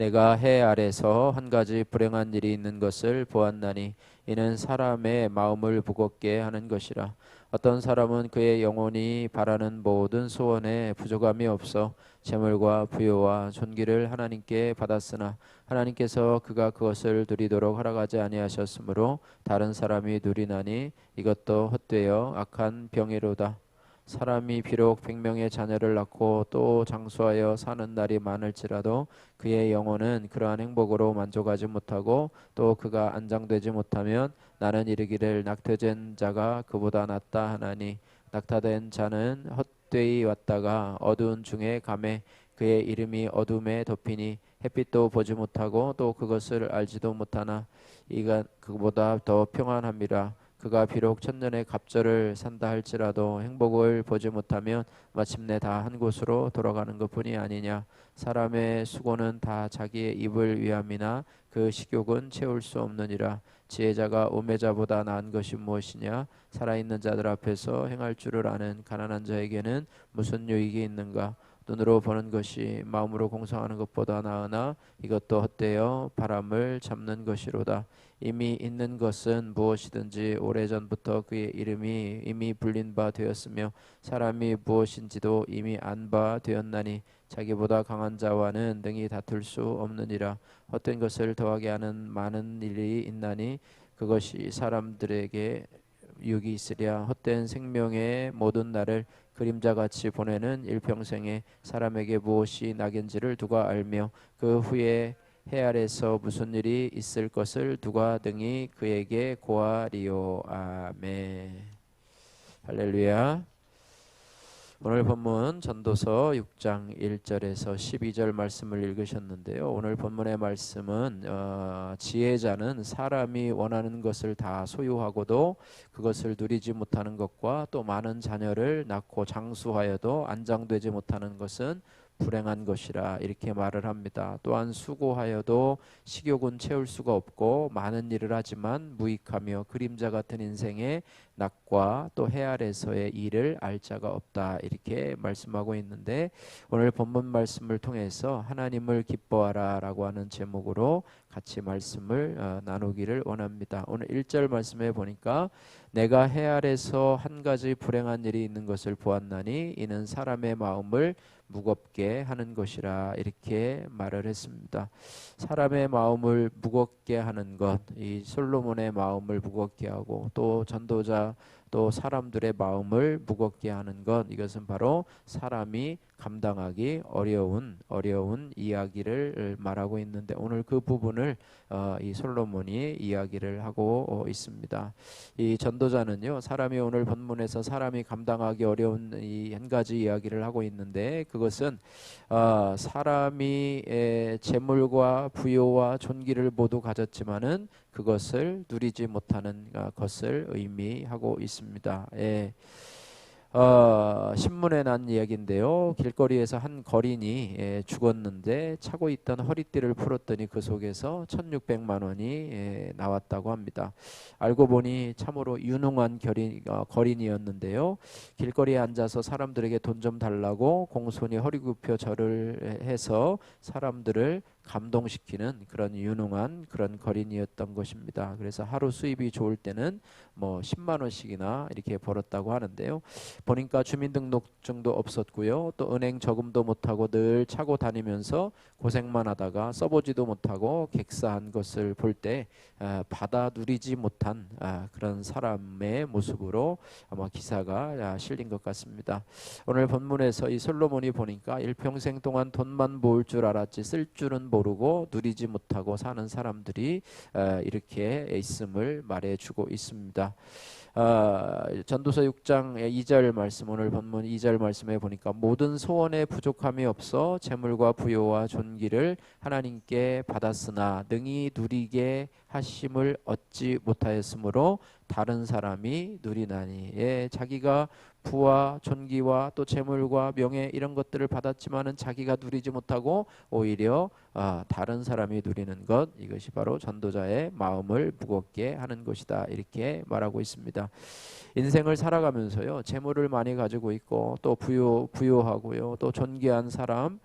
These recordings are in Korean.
내가 해 아래서 한 가지 불행한 일이 있는 것을 보았나니 이는 사람의 마음을 무겁게 하는 것이라. 어떤 사람은 그의 영혼이 바라는 모든 소원에 부족함이 없어 재물과 부요와 존귀를 하나님께 받았으나 하나님께서 그가 그것을 누리도록 허락하지 아니하셨으므로 다른 사람이 누리나니 이것도 헛되어 악한 병이로다. 사람이 비록 100명의 자녀를 낳고 또 장수하여 사는 날이 많을지라도 그의 영혼은 그러한 행복으로 만족하지 못하고 또 그가 안장되지 못하면 나는 이르기를 낙태된 자가 그보다 낫다 하나니 낙타된 자는 헛되이 왔다가 어두운 중에 가매 그의 이름이 어둠에 덮이니 햇빛도 보지 못하고 또 그것을 알지도 못하나 이가 그보다 더 평안함이라. 그가 비록 천년의 갑절을 산다 할지라도 행복을 보지 못하면 마침내 다 한 곳으로 돌아가는 것뿐이 아니냐. 사람의 수고는 다 자기의 입을 위함이나 그 식욕은 채울 수 없느니라. 지혜자가 오매자보다 나은 것이 무엇이냐. 살아있는 자들 앞에서 행할 줄을 아는 가난한 자에게는 무슨 유익이 있는가. 눈으로 보는 것이 마음으로 공성하는 것보다 나으나 이것도 헛되어 바람을 잡는 것이로다. 이미 있는 것은 무엇이든지 오래전부터 그의 이름이 이미 불린 바 되었으며 사람이 무엇인지도 이미 안 바 되었나니 자기보다 강한 자와는 능히 다툴 수 없느니라. 헛된 것을 더하게 하는 많은 일이 있나니 그것이 사람들에게 유익이 있으랴. 헛된 생명의 모든 날을 그림자같이 보내는 일평생에 사람에게 무엇이 낙인지를 누가 알며 그 후에 해 아래서 무슨 일이 있을 것을 누가 등이 그에게 고하리요. 아멘. 할렐루야. 오늘 본문 전도서 6장 1절에서 12절 말씀을 읽으셨는데요. 오늘 본문의 말씀은 지혜자는 사람이 원하는 것을 다 소유하고도 그것을 누리지 못하는 것과 또 많은 자녀를 낳고 장수하여도 안장되지 못하는 것은 불행한 것이라 이렇게 말을 합니다. 또한 수고하여도 식욕은 채울 수가 없고 많은 일을 하지만 무익하며 그림자 같은 인생의 낙과 또 해 아래서의 일을 알 자가 없다 이렇게 말씀하고 있는데 오늘 본문 말씀을 통해서 하나님을 기뻐하라 라고 하는 제목으로 같이 말씀을 나누기를 원합니다. 오늘 1절 말씀에 보니까 내가 해 아래서 한 가지 불행한 일이 있는 것을 보았나니 이는 사람의 마음을 무겁게 하는 것이라 이렇게 말을 했습니다. 사람의 마음을 무겁게 하는 것, 이 솔로몬의 마음을 무겁게 하고 또 전도자 또 사람들의 마음을 무겁게 하는 것, 이것은 바로 사람이 감당하기 어려운 이야기를 말하고 있는데 오늘 그 부분을 이 솔로몬이 이야기를 하고 있습니다. 이 전도자는요, 사람이 오늘 본문에서 사람이 감당하기 어려운 이 한 가지 이야기를 하고 있는데 그것은 사람이 재물과 부요와 존귀를 모두 가졌지만은 그것을 누리지 못하는 것을 의미하고 있습니다. 예. 신문에 난 이야기인데요. 길거리에서 한 거린이 죽었는데 차고 있던 허리띠를 풀었더니 그 속에서 1600만 원이 나왔다고 합니다. 알고 보니 참으로 유능한 거린이었는데요. 길거리에 앉아서 사람들에게 돈 좀 달라고 공손히 허리 굽혀 절을 해서 사람들을 감동시키는 그런 유능한 그런 거린이었던 것입니다. 그래서 하루 수입이 좋을 때는 뭐 10만 원씩이나 이렇게 벌었다고 하는데요. 보니까 주민등록증도 없었고요. 또 은행 저금도 못하고 늘 차고 다니면서 고생만 하다가 써보지도 못하고 객사한 것을 볼 때 받아 누리지 못한 그런 사람의 모습으로 아마 기사가 실린 것 같습니다. 오늘 본문에서 이 솔로몬이 보니까 일평생 동안 돈만 모을 줄 알았지 쓸 줄은 모르고 누리지 못하고 사는 사람들이 이렇게 있음을 말해주고 있습니다. 전도서 6장 2절 말씀, 오늘 본문 2절 말씀에 보니까 모든 소원에 부족함이 없어 재물과 부요와 존귀를 하나님께 받았으나 능히 누리게 하심을 얻지 못하였으므로 다른 사람이 누리나니. 예, 자기가 부와 존귀와 또 재물과 명예 이런 것들을 받았지만은 자기가 누리지 못하고 오히려 다른 사람이 누리는 것, 이것이 바로 전도자의 마음을 무겁게 하는 것이다, 이렇게 말하고 있습니다. 인생을 살아가면서요, 재물을 많이 가지고 있고 또 부유하고요, 또 존귀한 사람,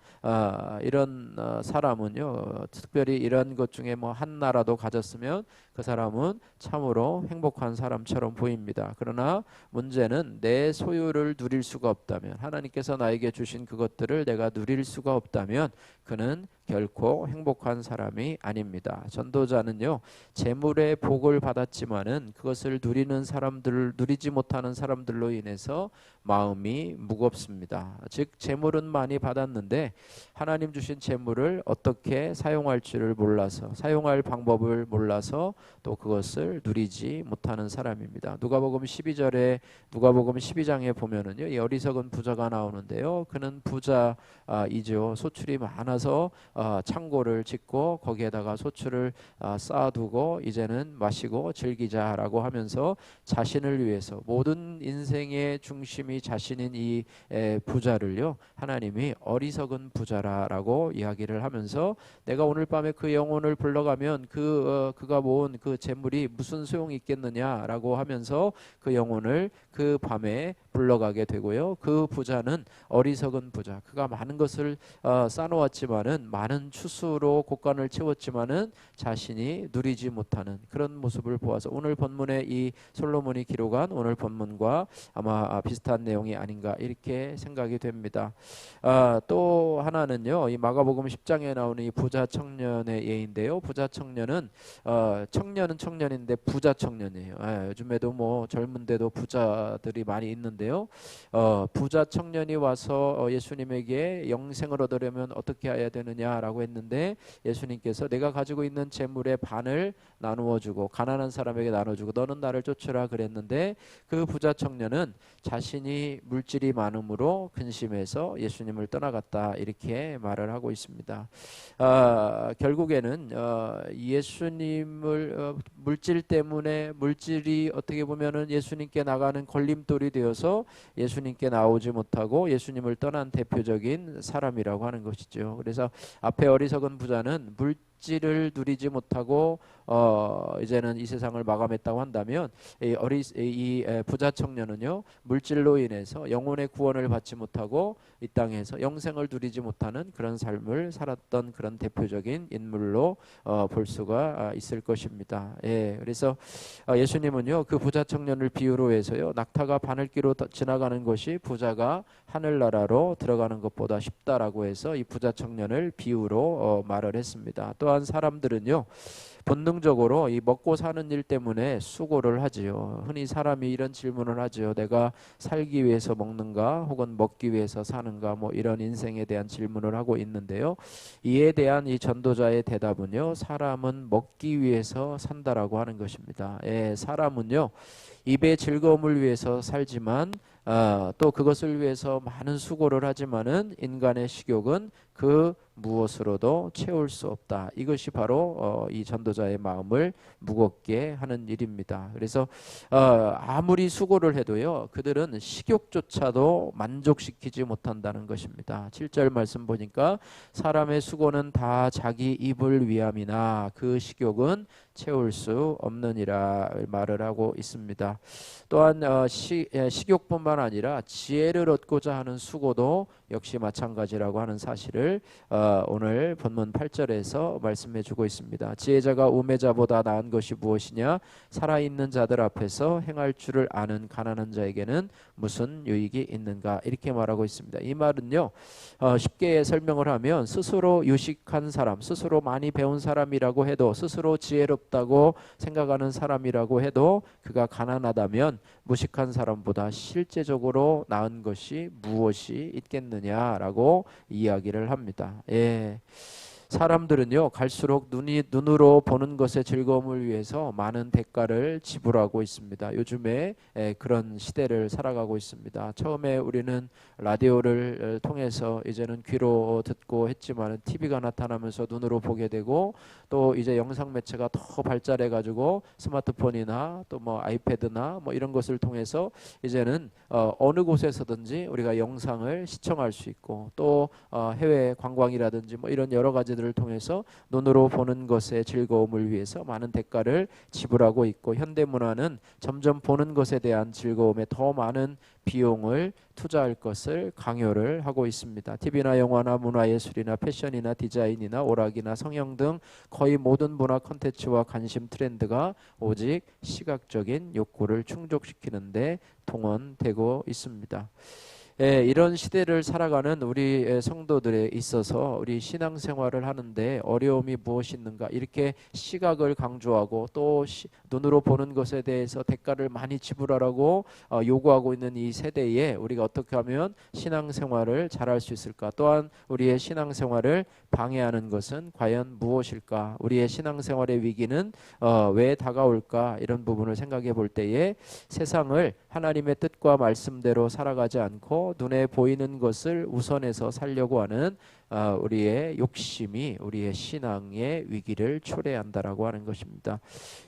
이런 사람은요, 특별히 이런 것 중에 뭐 하나라도 가졌으면 그 사람은 참으로 행복한 사람처럼 보입니다. 그러나 문제는 내 소유를 누릴 수가 없다면, 하나님께서 나에게 주신 그것들을 내가 누릴 수가 없다면 그는 결코 행복한 사람이 아닙니다. 전도자는요, 재물의 복을 받았지만은 그것을 누리는 사람들, 누리지 못하는 사람들로 인해서 마음이 무겁습니다. 즉 재물은 많이 받았는데 하나님 주신 재물을 어떻게 사용할 줄을 몰라서, 사용할 방법을 몰라서 또 그것을 누리지 못하는 사람입니다. 누가복음 12절에, 누가복음 12장에 보면은요, 이 어리석은 부자가 나오는데요, 그는 부자이죠. 소출이 많아서 창고를 짓고 거기에다가 소출을 쌓아두고 이제는 마시고 즐기자라고 하면서 자신을 위해서, 모든 인생의 중심이 자신인 이 부자를요, 하나님이 어리석은 부자라고 이야기를 하면서 내가 오늘 밤에 그 영혼을 불러가면 그가 모은 그 재물이 무슨 소용이 있겠느냐라고 하면서 그 영혼을 그 밤에 불러가게 되고요, 그 부자는 어리석은 부자, 그가 많은 것을 쌓아놓았지만은, 많은 추수로 곳간을 채웠지만은 자신이 누리지 못하는 그런 모습을 보아서 오늘 본문에 이 솔로몬이 기록한 오늘 본문과 아마 비슷한 내용이 아닌가, 이렇게 생각이 됩니다. 또 하나는요, 이 마가복음 10장에 나오는 이 부자 청년의 예인데요, 부자 청년은 청년은 청년인데 부자 청년이에요. 요즘에도 뭐 젊은데도 부자들이 많이 있는데요, 부자 청년이 와서 예수님에게 영생을 얻으려면 어떻게 해야 되느냐라고 했는데, 예수님께서 내가 가지고 있는 재물의 반을 나누어 주고 가난한 사람에게 나눠주고 너는 나를 쫓으라 그랬는데, 그 부자 청년은 자신이 물질이 많음으로 근심해서 예수님을 떠나갔다, 이렇게 말을 하고 있습니다. 결국에는 예수님을 물질 때문에, 물질이 어떻게 보면은 예수님께 나가는 걸림돌이 되어서 예수님께 나오지 못하고 예수님을 떠난 대표적인 사람이라고 하는 것이죠. 그래서 앞에 어리석은 부자는 물질을 누리지 못하고 이제는 이 세상을 마감했다고 한다면, 이 부자 청년은요, 물질로 인해서 영혼의 구원을 받지 못하고 이 땅에서 영생을 누리지 못하는 그런 삶을 살았던 그런 대표적인 인물로 볼 수가 있을 것입니다. 예, 그래서 예수님은요, 그 부자 청년을 비유로 해서요, 낙타가 바늘기로 지나가는 것이 부자가 하늘나라로 들어가는 것보다 쉽다라고 해서 이 부자 청년을 비유로 말을 했습니다. 또한 사람들은요, 본능적으로 이 먹고 사는 일 때문에 수고를 하지요. 흔히 사람이 이런 질문을 하지요. 내가 살기 위해서 먹는가, 혹은 먹기 위해서 사는가, 뭐 이런 인생에 대한 질문을 하고 있는데요, 이에 대한 이 전도자의 대답은요, 사람은 먹기 위해서 산다라고 하는 것입니다. 예, 사람은요, 입의 즐거움을 위해서 살지만 또 그것을 위해서 많은 수고를 하지만은 인간의 식욕은 그 무엇으로도 채울 수 없다. 이것이 바로 이 전도자의 마음을 무겁게 하는 일입니다. 그래서 아무리 수고를 해도요, 그들은 식욕조차도 만족시키지 못한다는 것입니다. 7절 말씀 보니까 사람의 수고는 다 자기 입을 위함이나 그 식욕은 채울 수 없느니라 말을 하고 있습니다. 또한 식욕뿐만 아니라 지혜를 얻고자 하는 수고도 역시 마찬가지라고 하는 사실을 오늘 본문 8절에서 말씀해 주고 있습니다. 지혜자가 우매자보다 나은 것이 무엇이냐, 살아있는 자들 앞에서 행할 줄을 아는 가난한 자에게는 무슨 유익이 있는가, 이렇게 말하고 있습니다. 이 말은요, 쉽게 설명을 하면 스스로 유식한 사람, 스스로 많이 배운 사람이라고 해도, 스스로 지혜롭다고 생각하는 사람이라고 해도 그가 가난하다면 무식한 사람보다 실제적으로 나은 것이 무엇이 있겠느냐라고 이야기를 합니다. 예. 사람들은요 갈수록 눈으로 보는 것의 즐거움을 위해서 많은 대가를 지불하고 있습니다. 요즘에 그런 시대를 살아가고 있습니다. 처음에 우리는 라디오를 통해서 이제는 귀로 듣고 했지만 TV가 나타나면서 눈으로 보게 되고, 또 이제 영상 매체가 더 발달해 가지고 스마트폰이나 또 뭐 아이패드나 뭐 이런 것을 통해서 이제는 어느 곳에서든지 우리가 영상을 시청할 수 있고, 또 해외 관광이라든지 뭐 이런 여러 가지들을 통해서 눈으로 보는 것의 즐거움을 위해서 많은 대가를 지불하고 있고, 현대 문화는 점점 보는 것에 대한 즐거움에 더 많은 비용을 투자할 것을 강요를 하고 있습니다. TV나 영화나 문화예술이나 패션이나 디자인이나 오락이나 성형 등 거의 모든 문화 콘텐츠와 관심 트렌드가 오직 시각적인 욕구를 충족시키는데 동원되고 있습니다. 이런 시대를 살아가는 우리 성도들에 있어서 우리 신앙생활을 하는데 어려움이 무엇이 있는가, 이렇게 시각을 강조하고 또 눈으로 보는 것에 대해서 대가를 많이 지불하라고 요구하고 있는 이 세대에 우리가 어떻게 하면 신앙생활을 잘할 수 있을까, 또한 우리의 신앙생활을 방해하는 것은 과연 무엇일까, 우리의 신앙생활의 위기는 왜 다가올까, 이런 부분을 생각해 볼 때에 세상을 하나님의 뜻과 말씀대로 살아가지 않고 눈에 보이는 것을 우선해서 살려고 하는 우리의 욕심이 우리의 신앙의 위기를 초래한다라고 하는 것입니다.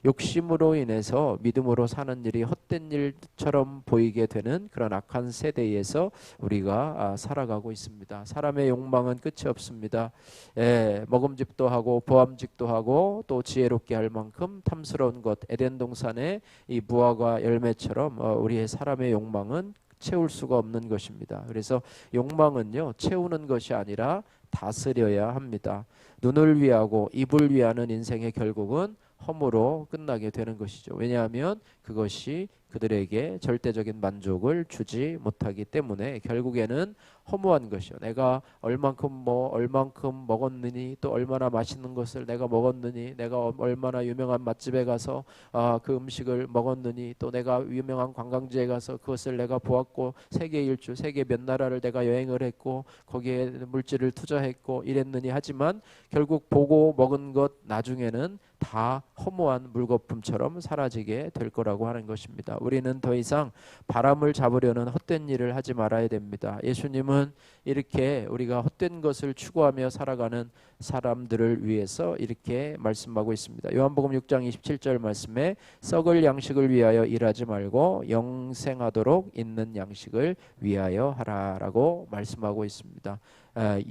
욕심으로 인해서 믿음으로 사는 일이 헛된 일처럼 보이게 되는 그런 악한 세대에서 우리가 살아가고 있습니다. 사람의 욕망은 끝이 없습니다. 먹음직도 하고 보암직도 하고 또 지혜롭게 할 만큼 탐스러운 것, 에덴 동산의 이 무화과 열매처럼 우리의 사람의 욕망은 채울 수가 없는 것입니다. 그래서 욕망은요 채우는 것이 아니라 다스려야 합니다. 눈을 위하고 입을 위하는 인생의 결국은 허무로 끝나게 되는 것이죠. 왜냐하면 그것이 그들에게 절대적인 만족을 주지 못하기 때문에 결국에는 허무한 것이요. 내가 얼만큼 먹었느니, 또 얼마나 맛있는 것을 내가 먹었느니, 내가 얼마나 유명한 맛집에 가서 그 음식을 먹었느니, 또 내가 유명한 관광지에 가서 그것을 내가 보았고, 세계 일주, 세계 몇 나라를 내가 여행을 했고 거기에 물질을 투자했고 이랬느니, 하지만 결국 보고 먹은 것 나중에는 다 허무한 물거품처럼 사라지게 될 거라고 하는 것입니다. 우리는 더 이상 바람을 잡으려는 헛된 일을 하지 말아야 됩니다. 예수님은 이렇게 우리가 헛된 것을 추구하며 살아가는 사람들을 위해서 이렇게 말씀하고 있습니다. 요한복음 6장 27절 말씀에 썩을 양식을 위하여 일하지 말고 영생하도록 있는 양식을 위하여 하라라고 말씀하고 있습니다.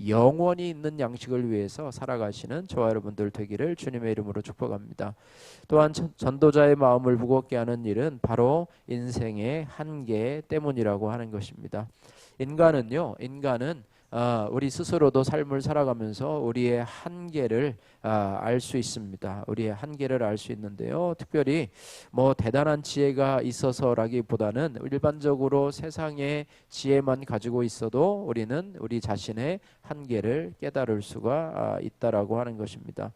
영원히 있는 양식을 위해서 살아가시는 저와 여러분들 되기를 주님의 이름으로 축복합니다. 또한 전도자의 마음을 무겁게 하는 일은 바로 인생의 한계 때문이라고 하는 것입니다. 인간은 우리 스스로도 삶을 살아가면서 우리의 한계를 알 수 있습니다. 우리의 한계를 알 수 있는데요. 특별히 뭐 대단한 지혜가 있어서라기보다는 일반적으로 세상의 지혜만 가지고 있어도 우리는 우리 자신의 한계를 깨달을 수가 있다라고 하는 것입니다.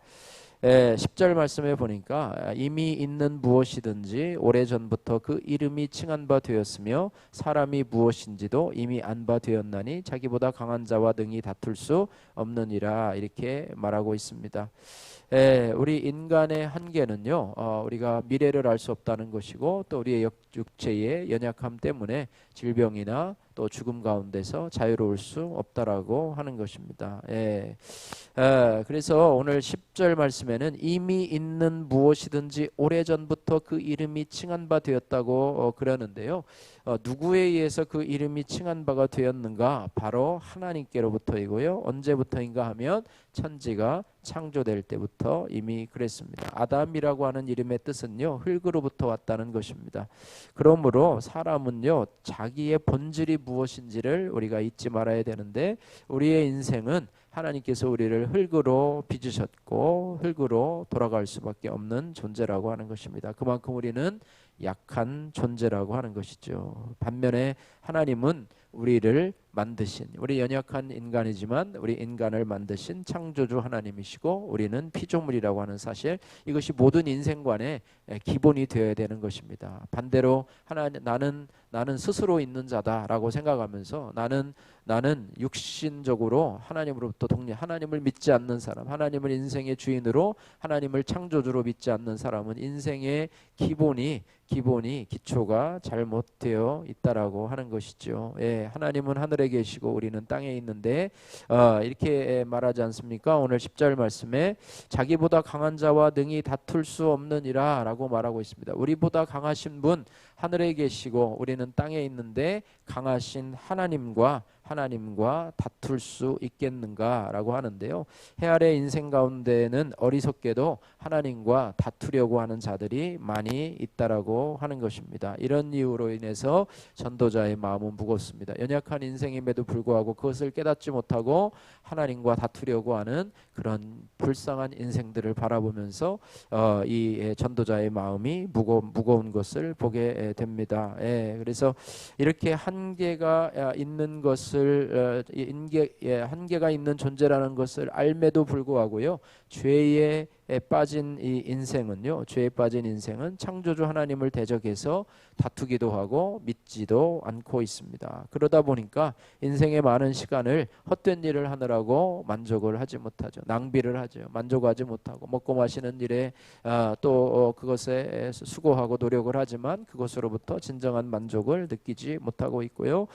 10절 말씀에 보니까 이미 있는 무엇이든지 오래전부터 그 이름이 칭한 바 되었으며 사람이 무엇인지도 이미 안 바 되었나니 자기보다 강한 자와 능히 다툴 수 없느니라, 이렇게 말하고 있습니다. 우리 인간의 한계는요 우리가 미래를 알 수 없다는 것이고, 또 우리의 육체의 연약함 때문에 질병이나 또 죽음 가운데서 자유로울 수 없다라고 하는 것입니다. 그래서 오늘 10절 말씀에는 이미 있는 무엇이든지 오래전부터 그 이름이 칭한 바 되었다고 그러는데요. 누구에 의해서 그 이름이 칭한 바가 되었는가? 바로 하나님께로부터이고요. 언제부터인가 하면 천지가 창조될 때부터 이미 그랬습니다. 아담이라고 하는 이름의 뜻은요 흙으로부터 왔다는 것입니다. 그러므로 사람은요 자기의 본질이 무엇인지를 우리가 잊지 말아야 되는데, 우리의 인생은 하나님께서 우리를 흙으로 빚으셨고 흙으로 돌아갈 수밖에 없는 존재라고 하는 것입니다. 그만큼 우리는 약한 존재라고 하는 것이죠. 반면에 하나님은 우리를 만드신, 우리 연약한 인간이지만 우리 인간을 만드신 창조주 하나님이시고 우리는 피조물이라고 하는 사실, 이것이 모든 인생관의 기본이 되어야 되는 것입니다. 반대로 나는 스스로 있는 자다라고 생각하면서 나는 나는 육신적으로 하나님으로부터 하나님을 믿지 않는 사람, 하나님을 인생의 주인으로, 하나님을 창조주로 믿지 않는 사람은 인생의 기초가 잘못되어 있다라고 하는 것이죠. 예, 하나님은 하늘에 계시고 우리는 땅에 있는데 이렇게 말하지 않습니까? 오늘 10절 말씀에 자기보다 강한 자와 능히 다툴 수 없느니라 라고 말하고 있습니다. 우리보다 강하신 분 하늘에 계시고 우리는 땅에 있는데 강하신 하나님과 다툴 수 있겠는가라고 하는데요. 해 아래 인생 가운데는 어리석게도 하나님과 다투려고 하는 자들이 많이 있다라고 하는 것입니다. 이런 이유로 인해서 전도자의 마음은 무겁습니다. 연약한 인생임에도 불구하고 그것을 깨닫지 못하고 하나님과 다투려고 하는 그런 불쌍한 인생들을 바라보면서 이 전도자의 마음이 무거운 것을 보게 됩니다. 예, 그래서 이렇게 한계가 있는 것을 한계가 있는 존재라는 것을 알매도 불구하고요, 죄에 빠진 죄에 빠진 인생은 창조주 하나님을 대적해서 다투기도 하고 믿지도 않고 있습니다. 그러다 보니까 인생의 많은 시간을 헛된 일을 하느라고 만족을 하지 못하죠. 낭비를 하죠. 만족하지 못하고 먹고 마시는 일에 또 그것에 수고하고 노력을 하지만 그것으로부터 진정한 만족을 느끼지 못하고 있고요.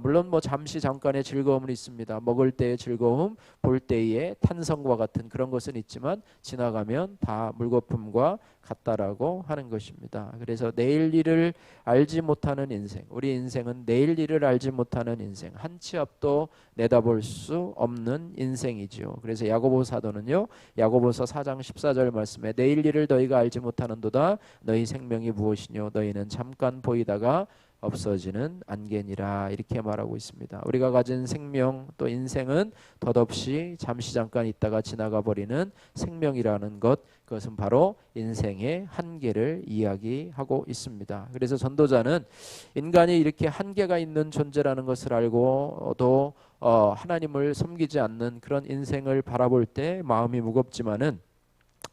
물론 뭐 잠깐의 즐거움은 있습니다. 먹을 때의 즐거움, 볼 때의 탄성과 같은 그런 것은 있지만 지나가면 다 물거품과 같다라고 하는 것입니다. 그래서 내일 일을 알지 못하는 인생, 우리 인생은 내일 일을 알지 못하는 인생, 한 치 앞도 내다볼 수 없는 인생이지요. 그래서 야고보 사도는요, 야고보서 4장 14절 말씀에 내일 일을 너희가 알지 못하는도다. 너희 생명이 무엇이뇨? 너희는 잠깐 보이다가 없어지는 안개니라, 이렇게 말하고 있습니다. 우리가 가진 생명 또 인생은 덧없이 잠시 잠깐 있다가 지나가 버리는 생명이라는 것, 그것은 바로 인생의 한계를 이야기하고 있습니다. 그래서 전도자는 인간이 이렇게 한계가 있는 존재라는 것을 알고도 하나님을 섬기지 않는 그런 인생을 바라볼 때 마음이 무겁지만은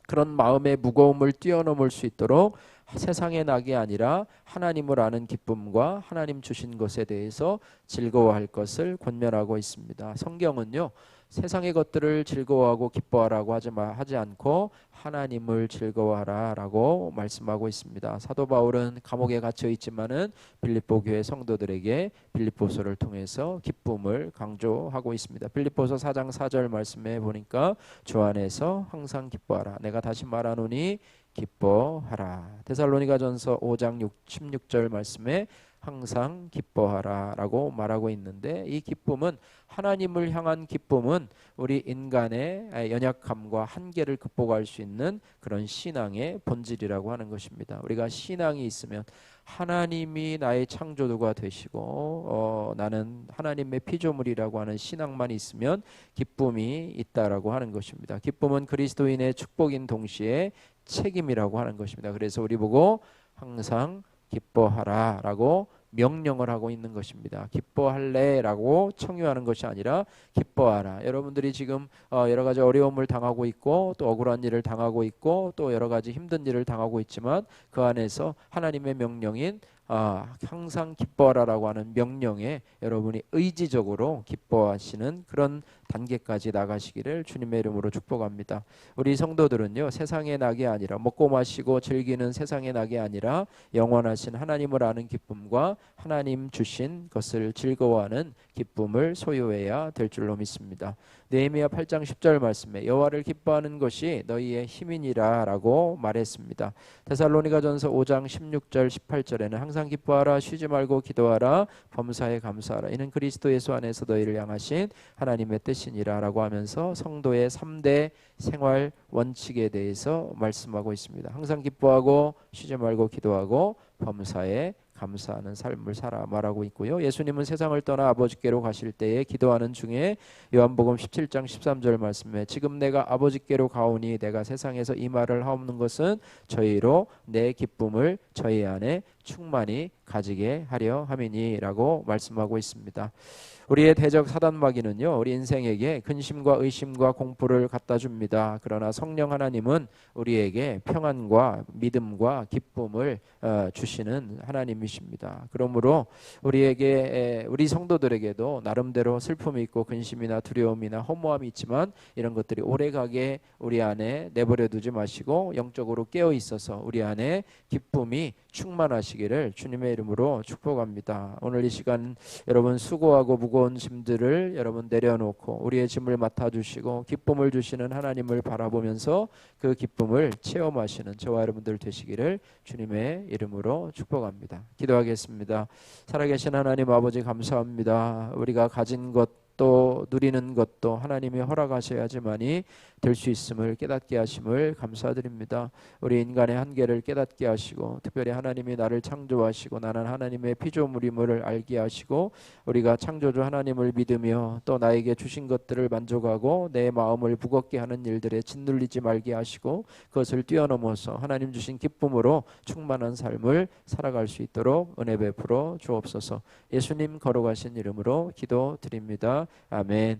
그런 마음의 무거움을 뛰어넘을 수 있도록 세상의 낙이 아니라 하나님을 아는 기쁨과 하나님 주신 것에 대해서 즐거워할 것을 권면하고 있습니다. 성경은요, 세상의 것들을 즐거워하고 기뻐하라고 하지 않고 하나님을 즐거워하라라고 말씀하고 있습니다. 사도 바울은 감옥에 갇혀 있지만은 빌립보 교회 성도들에게 빌립보서를 통해서 기쁨을 강조하고 있습니다. 빌립보서 4장 4절 말씀에 보니까 주 안에서 항상 기뻐하라. 내가 다시 말하노니 기뻐하라. 데살로니가전서 5장 16절 말씀에 항상 기뻐하라 라고 말하고 있는데, 이 기쁨은, 하나님을 향한 기쁨은 우리 인간의 연약함과 한계를 극복할 수 있는 그런 신앙의 본질이라고 하는 것입니다. 우리가 신앙이 있으면, 하나님이 나의 창조주가 되시고 나는 하나님의 피조물이라고 하는 신앙만 있으면 기쁨이 있다라고 하는 것입니다. 기쁨은 그리스도인의 축복인 동시에 책임이라고 하는 것입니다. 그래서 우리 보고 항상 기뻐하라 라고 명령을 하고 있는 것입니다. 기뻐할래 라고 청유하는 것이 아니라 기뻐하라. 여러분들이 지금 여러 가지 어려움을 당하고 있고 또 억울한 일을 당하고 있고 또 여러 가지 힘든 일을 당하고 있지만 그 안에서 하나님의 명령인 항상 기뻐하라라고 하는 명령에 여러분이 의지적으로 기뻐하시는 그런 단계까지 나가시기를 주님의 이름으로 축복합니다. 우리 성도들은요, 세상의 낙이 아니라, 먹고 마시고 즐기는 세상의 낙이 아니라 영원하신 하나님을 아는 기쁨과 하나님 주신 것을 즐거워하는 기쁨을 소유해야 될 줄로 믿습니다. 느헤미야 8장 10절 말씀에 여호와를 기뻐하는 것이 너희의 힘이니라 라고 말했습니다. 데살로니가전서 5장 16절 18절에는 항상 기뻐하라, 쉬지 말고 기도하라, 범사에 감사하라, 이는 그리스도 예수 안에서 너희를 향하신 하나님의 뜻이니라 라고 하면서 성도의 3대 생활 원칙에 대해서 말씀하고 있습니다. 항상 기뻐하고 쉬지 말고 기도하고 범사에 감사하는 삶을 살아 말하고 있고요. 예수님은 세상을 떠나 아버지께로 가실 때에 기도하는 중에 요한복음 17장 13절 말씀에 지금 내가 아버지께로 가오니 내가 세상에서 이 말을 하옵는 것은 저희로 내 기쁨을 저희 안에 충만히 가지게 하려 함이니라고 말씀하고 있습니다. 우리의 대적 사단마귀는요, 우리 인생에게 근심과 의심과 공포를 갖다 줍니다. 그러나 성령 하나님은 우리에게 평안과 믿음과 기쁨을 주시는 하나님이십니다. 그러므로 우리 성도들에게도 나름대로 슬픔이 있고 근심이나 두려움이나 허무함이 있지만 이런 것들이 오래가게 우리 안에 내버려 두지 마시고 영적으로 깨어 있어서 우리 안에 기쁨이 충만하시기를 주님의 이름으로 축복합니다. 오늘 이 시간 여러분 수고하고 무거운 짐들을 여러분 내려놓고 우리의 짐을 맡아주시고 기쁨을 주시는 하나님을 바라보면서 그 기쁨을 체험하시는 저와 여러분들 되시기를 주님의 이름으로 축복합니다. 기도하겠습니다. 살아계신 하나님 아버지 감사합니다. 우리가 가진 것도 누리는 것도 하나님이 허락하셔야지만이 될 수 있음을 깨닫게 하심을 감사드립니다. 우리 인간의 한계를 깨닫게 하시고 특별히 하나님이 나를 창조하시고 나는 하나님의 피조물임을 알게 하시고 우리가 창조주 하나님을 믿으며 또 나에게 주신 것들을 만족하고 내 마음을 무겁게 하는 일들에 짓눌리지 말게 하시고 그것을 뛰어넘어서 하나님 주신 기쁨으로 충만한 삶을 살아갈 수 있도록 은혜 베풀어 주옵소서. 예수님 걸어가신 이름으로 기도드립니다. 아멘.